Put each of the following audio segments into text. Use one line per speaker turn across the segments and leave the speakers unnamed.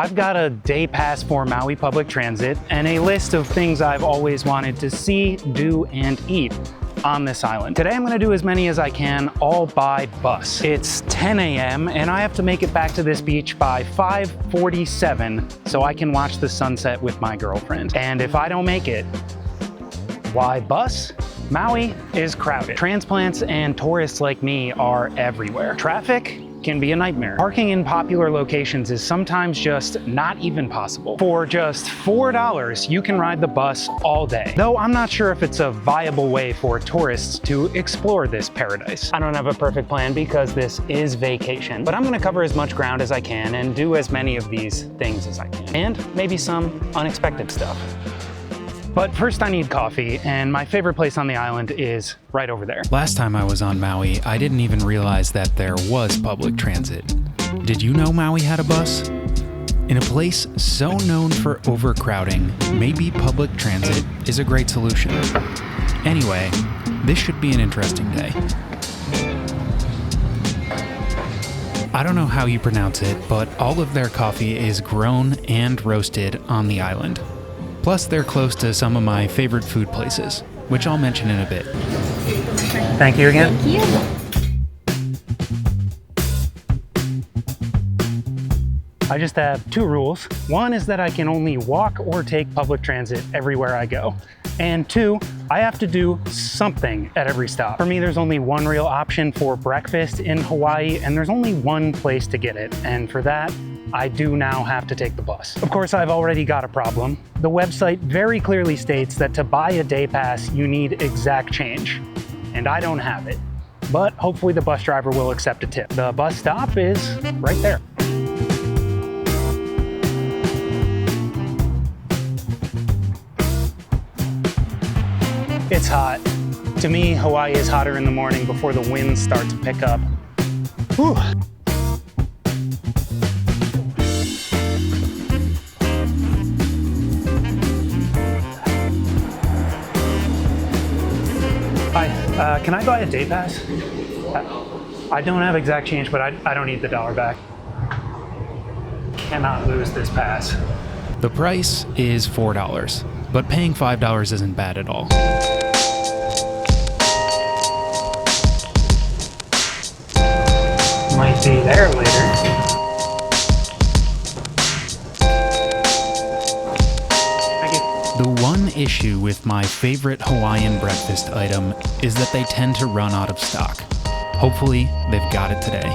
I've got a day pass for Maui public transit and a list of things I've always wanted to see, do, and eat on this island. Today I'm gonna do as many as I can, all by bus. It's 10 a.m. and I have to make it back to this beach by 5:47 so I can watch the sunset with my girlfriend. And if I don't make it, why bus? Maui is crowded. Transplants and tourists like me are everywhere. Traffic can be a nightmare. Parking in popular locations is sometimes just not even possible. For just $4, you can ride the bus all day. Though I'm not sure if it's a viable way for tourists to explore this paradise. I don't have a perfect plan because this is vacation, but I'm gonna cover as much ground as I can and do as many of these things as I can. And maybe some unexpected stuff. But first I need coffee, and my favorite place on the island is right over there.
Last time I was on Maui, I didn't even realize that there was public transit. Did you know Maui had a bus? In a place so known for overcrowding, maybe public transit is a great solution. Anyway, this should be an interesting day. I don't know how you pronounce it, but all of their coffee is grown and roasted on the island. Plus, they're close to some of my favorite food places, which I'll mention in a bit.
Thank you again.
Thank you.
I just have two rules. One is that I can only walk or take public transit everywhere I go. And two, I have to do something at every stop. For me, there's only one real option for breakfast in Hawaii, and there's only one place to get it. And for that, I do now have to take the bus. Of course, I've already got a problem. The website very clearly states that to buy a day pass, you need exact change, and I don't have it. But hopefully the bus driver will accept a tip. The bus stop is right there. It's hot. To me, Hawaii is hotter in the morning before the winds start to pick up. Whew. Hi, can I buy a day pass? I don't have exact change, but I don't need the $1 back. Cannot lose this pass.
The price is $4, but paying $5 isn't bad at all.
Might be there later.
The one issue with my favorite Hawaiian breakfast item is that they tend to run out of stock. Hopefully, they've got it today.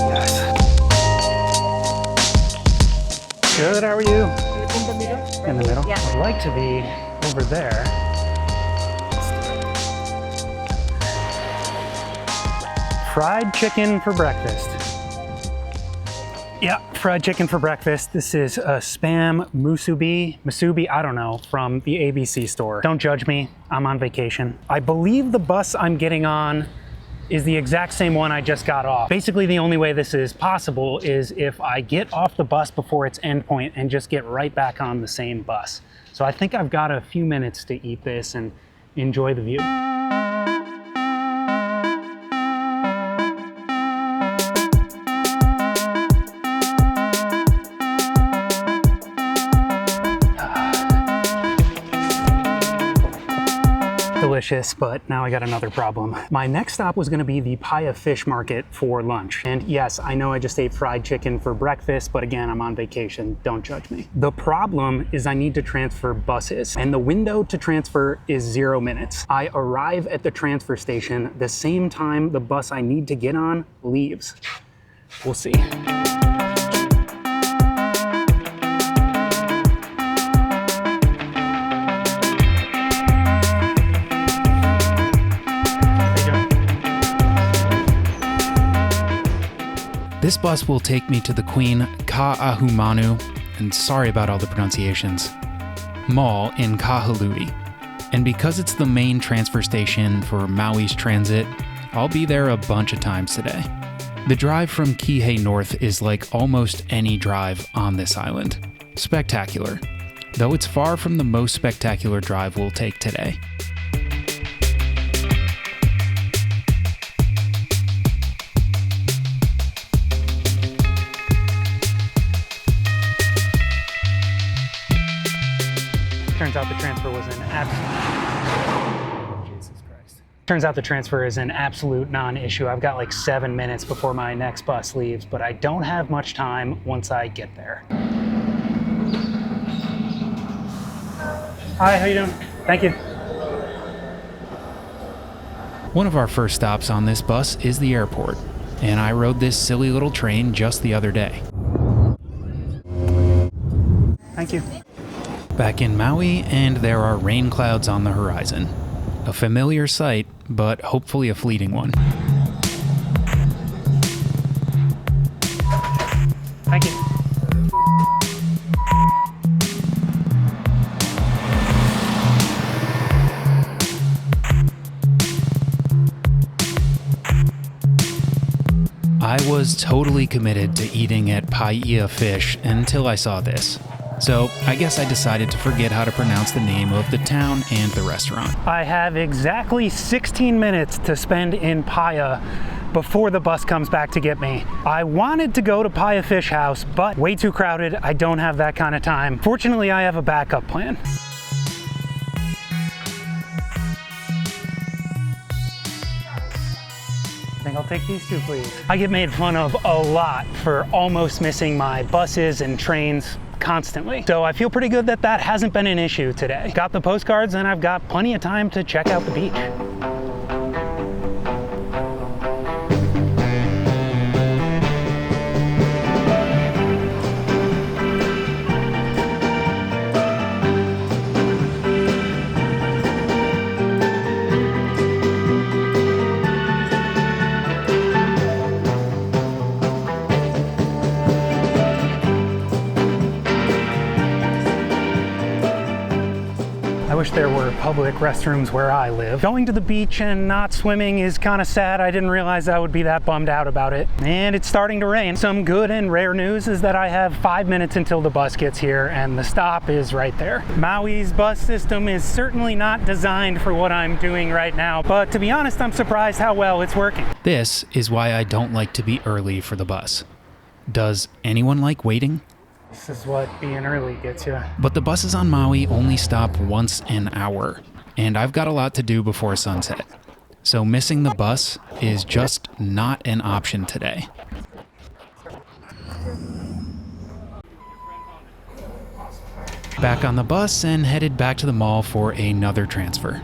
Yes. Good, how are you?
In the middle?
In the middle?
Yeah.
I'd like to be over there. Fried chicken for breakfast. Yeah, fried chicken for breakfast. This is a Spam musubi, I don't know, from the ABC store. Don't judge me, I'm on vacation. I believe the bus I'm getting on is the exact same one I just got off. Basically, the only way this is possible is if I get off the bus before its endpoint and just get right back on the same bus. So I think I've got a few minutes to eat this and enjoy the view. Delicious, but now I got another problem. My next stop was gonna be the Paia fish market for lunch. And yes, I know I just ate fried chicken for breakfast, but again, I'm on vacation, don't judge me. The problem is I need to transfer buses, and the window to transfer is 0 minutes. I arrive at the transfer station the same time the bus I need to get on leaves. We'll see.
This bus will take me to the Queen Ka'ahumanu, and sorry about all the pronunciations, Mall in Kahului. And because it's the main transfer station for Maui's transit, I'll be there a bunch of times today. The drive from Kihei North is like almost any drive on this island. Spectacular. though it's far from the most spectacular drive we'll take today.
Turns out the transfer was an Turns out the transfer is an absolute non-issue. I've got like 7 minutes before my next bus leaves, but I don't have much time once I get there. Hi, how you doing? Thank you.
One of our first stops on this bus is the airport, and I rode this silly little train just the other day.
Thank you.
Back in Maui, and there are rain clouds on the horizon. A familiar sight, but hopefully a fleeting one.
Thank you.
I was totally committed to eating at Paia Fish until I saw this. So I guess I decided to forget how to pronounce the name of the town and the restaurant.
I have exactly 16 minutes to spend in Paia before the bus comes back to get me. I wanted to go to Paia Fish House, but way too crowded. I don't have that kind of time. Fortunately, I have a backup plan. I think I'll take these two, please. I get made fun of a lot for almost missing my buses and trains constantly. So I feel pretty good that that hasn't been an issue today. Got the postcards and I've got plenty of time to check out the beach. I wish there were public restrooms where I live. Going to the beach and not swimming is kind of sad. I didn't realize I would be that bummed out about it. And it's starting to rain. Some good and rare news is that I have 5 minutes until the bus gets here and the stop is right there. Maui's bus system is certainly not designed for what I'm doing right now, but to be honest, I'm surprised how well it's working.
This is why I don't like to be early for the bus. Does anyone like waiting?
This is what being early gets you.
But the buses on Maui only stop once an hour, and I've got a lot to do before sunset. So missing the bus is just not an option today. Back on the bus and headed back to the mall for another transfer.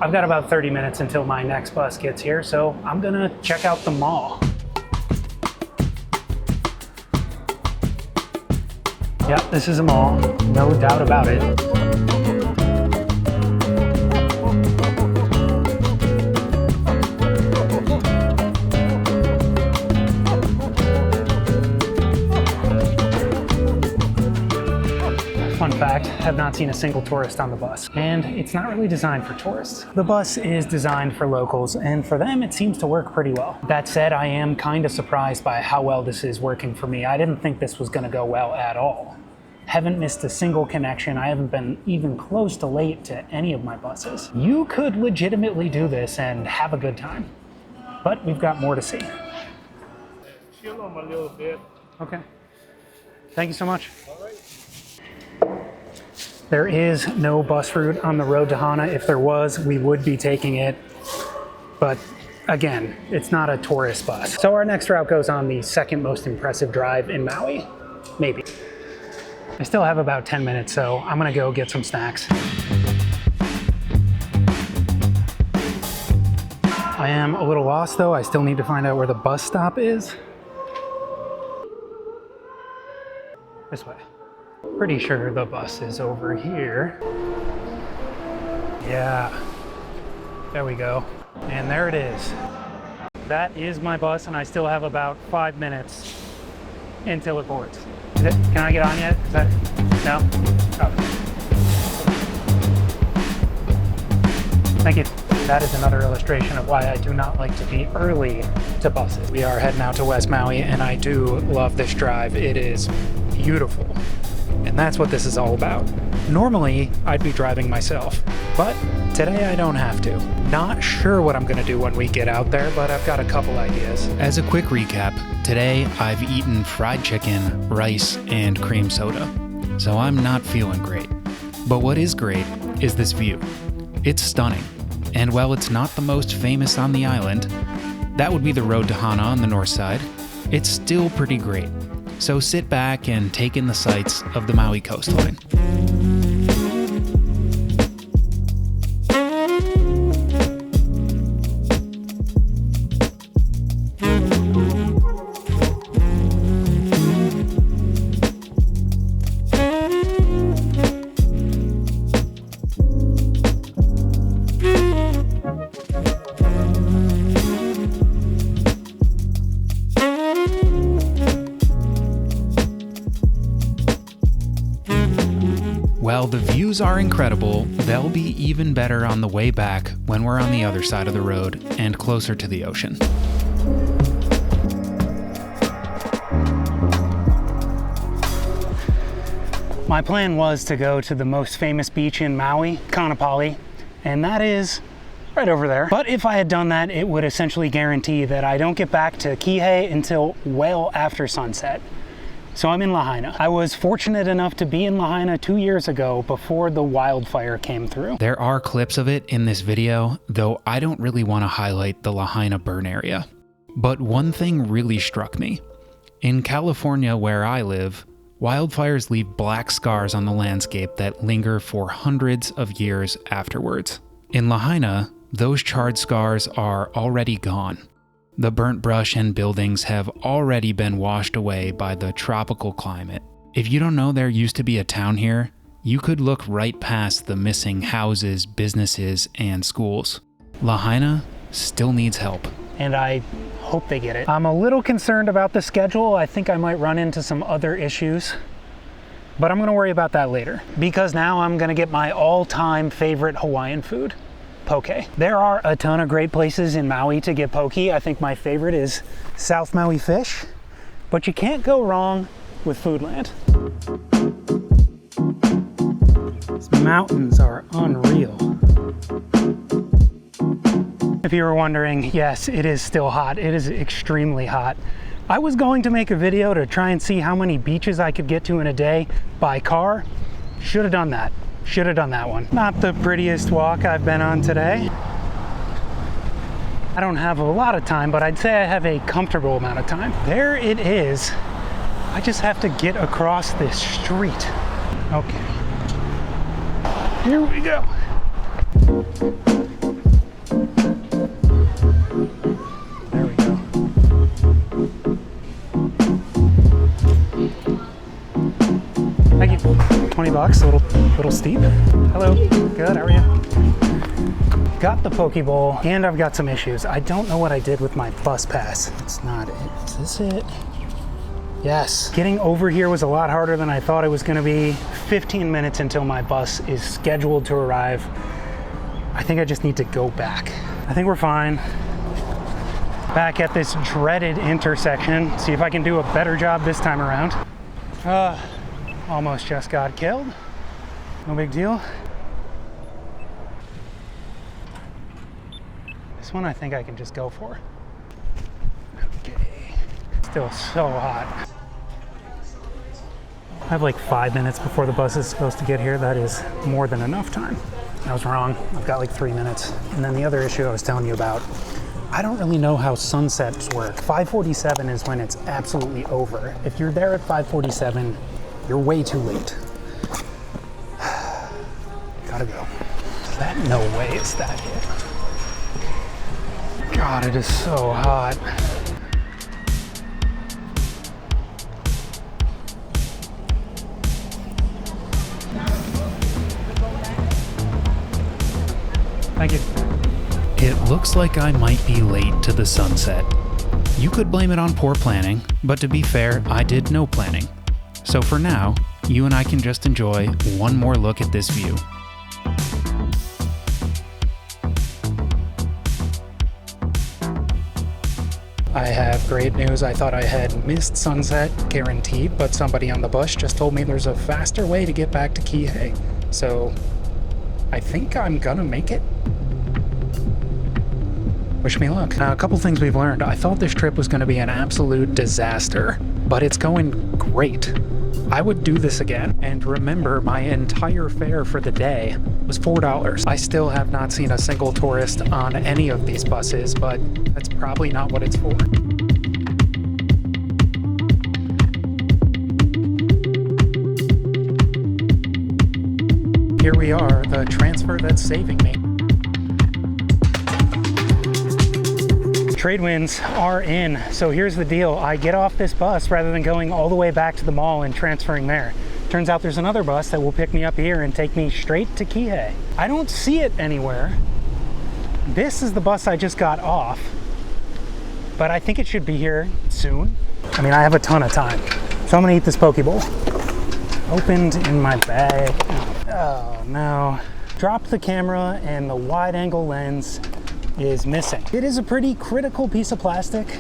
I've got about 30 minutes until my next bus gets here, so I'm gonna check out the mall. Yep, this is a mall, no doubt about it. Fun fact, have not seen a single tourist on the bus. And it's not really designed for tourists. The bus is designed for locals, and for them it seems to work pretty well. That said, I am kind of surprised by how well this is working for me. I didn't think this was gonna go well at all. Haven't missed a single connection. I haven't been even close to late to any of my buses. You could legitimately do this and have a good time. But we've got more to see.
Chill them a little bit.
Okay. Thank you so much. There is no bus route on the road to Hana. If there was, we would be taking it. But again, it's not a tourist bus. So our next route goes on the second most impressive drive in Maui. Maybe. I still have about 10 minutes, so I'm gonna go get some snacks. I am a little lost though. I still need to find out where the bus stop is. This way. Pretty sure the bus is over here. Yeah, there we go. And there it is. That is my bus, and I still have about 5 minutes until it boards. Can I get on yet? Is that, no? Oh. Thank you. that is another illustration of why I do not like to be early to buses. We are heading out to West Maui, and I do love this drive. It is beautiful. And that's what this is all about. Normally, I'd be driving myself, but today I don't have to. Not sure what I'm gonna do when we get out there, but I've got a couple ideas.
As a quick recap, today I've eaten fried chicken, rice, and cream soda. So I'm not feeling great. But what is great is this view. It's stunning. And while it's not the most famous on the island, that would be the road to Hana on the north side, it's still pretty great. So sit back and take in the sights of the Maui coastline. While the views are incredible, they'll be even better on the way back when we're on the other side of the road and closer to the ocean.
My plan was to go to the most famous beach in Maui, Kaanapali, and that is right over there. But if I had done that, it would essentially guarantee that I don't get back to Kihei until well after sunset. So I'm in Lahaina. I was fortunate enough to be in Lahaina 2 years ago before the wildfire came through.
There are clips of it in this video, though I don't really want to highlight the Lahaina burn area. But one thing really struck me. In California, where I live, wildfires leave black scars on the landscape that linger for hundreds of years afterwards. In Lahaina, those charred scars are already gone. The burnt brush and buildings have already been washed away by the tropical climate. If you don't know there used to be a town here, you could look right past the missing houses, businesses, and schools. Lahaina still needs help.
And I hope they get it. I'm a little concerned about the schedule. I think I might run into some other issues, but I'm gonna worry about that later. Because now I'm gonna get my all-time favorite Hawaiian food. Poke. There are a ton of great places in Maui to get poke. I think my favorite is South Maui Fish, but you can't go wrong with Foodland. These mountains are unreal. If you were wondering, yes, it is still hot. It is extremely hot. I was going to make a video to try and see how many beaches I could get to in a day by car. Should have done that. Should have done that one. Not the prettiest walk I've been on today. I don't have a lot of time, but I'd say I have a comfortable amount of time. There it is. I just have to get across this street. Okay. Here we go. There we go. Thank you. 20 bucks, a little steep. Hello, good, how are you? Got the poke bowl, and I've got some issues. I don't know what I did with my bus pass. It's not it. Is this it? Yes. Getting over here was a lot harder than I thought it was gonna be. 15 minutes until my bus is scheduled to arrive. I think I just need to go back. I think we're fine. Back at this dreaded intersection. See if I can do a better job this time around. Almost just got killed. No big deal. This one I think I can just go for. Okay. Still so hot. I have like 5 minutes before the bus is supposed to get here. That is more than enough time. I was wrong. I've got like 3 minutes. And then the other issue I was telling you about, I don't really know how sunsets work. 5:47 is when it's absolutely over. If you're there at 5:47, you're way too late. Gotta go. That no way is that it. God, it is so hot. Thank you.
It looks like I might be late to the sunset. You could blame it on poor planning, but to be fair, I did no planning. So for now, you and I can just enjoy one more look at this view.
I have great news. I thought I had missed sunset guaranteed, but somebody on the bus just told me there's a faster way to get back to Kihei. So I think I'm gonna make it. Wish me luck. Now, a couple things we've learned. I thought this trip was gonna be an absolute disaster, but it's going great. I would do this again. And remember, my entire fare for the day was $4. I still have not seen a single tourist on any of these buses, but that's probably not what it's for. Here we are, the transfer that's saving me. Trade winds are in. So here's the deal. I get off this bus rather than going all the way back to the mall and transferring there. Turns out there's another bus that will pick me up here and take me straight to Kihei. I don't see it anywhere. This is the bus I just got off, but I think it should be here soon. I mean, I have a ton of time. So I'm gonna eat this poke bowl. Opened in my bag. Oh no. Dropped the camera and the wide angle lens is missing. It is a pretty critical piece of plastic.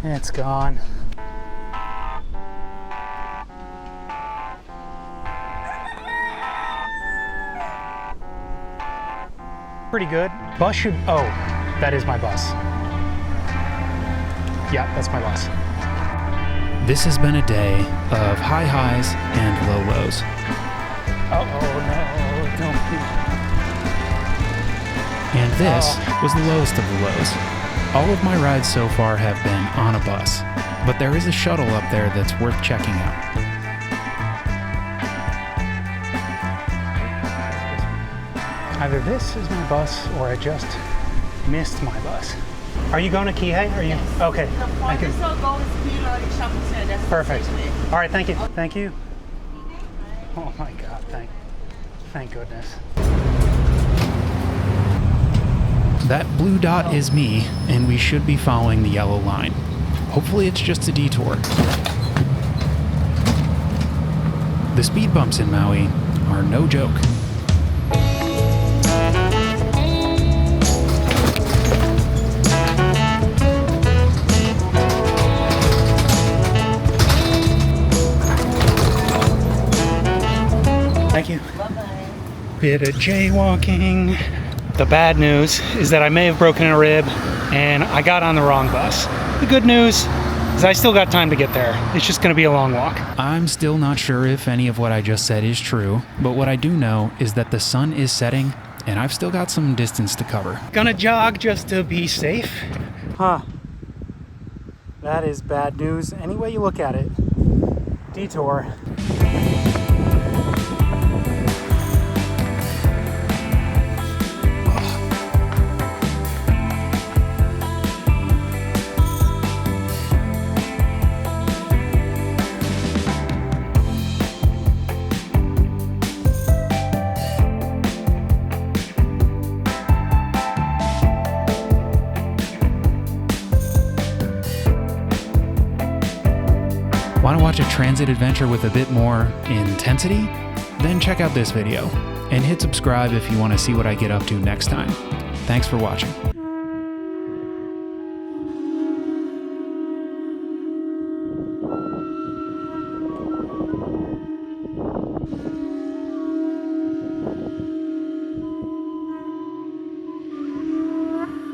It's gone. Pretty good. Bus should, oh, that is my bus. Yeah, that's my bus.
This has been a day of high highs and low lows.
Oh no, don't be.
And this was the lowest of the lows. All of my rides so far have been on a bus, but there is a shuttle up there that's worth checking out.
Either this is my bus or I just missed my bus. Are you going to Kihei? Are you?
Yes.
Okay.
The
Thank you.
farthest goal is below the shopping center. That's the
Perfect.
station.
All right, thank you. Thank you. Oh my God, thank goodness.
That blue dot is me, and we should be following the yellow line. Hopefully it's just a detour. The speed bumps in Maui are no joke.
Thank you. Bit of jaywalking. The bad news is that I may have broken a rib and I got on the wrong bus. The good news is I still got time to get there. It's just gonna be a long walk.
I'm still not sure if any of what I just said is true, but what I do know is that the sun is setting and I've still got some distance to cover.
Gonna jog just to be safe. Huh. That is bad news. Any way you look at it. Detour.
Want to watch a transit adventure with a bit more intensity? Then check out this video and hit subscribe if you want to see what I get up to next time. Thanks for watching.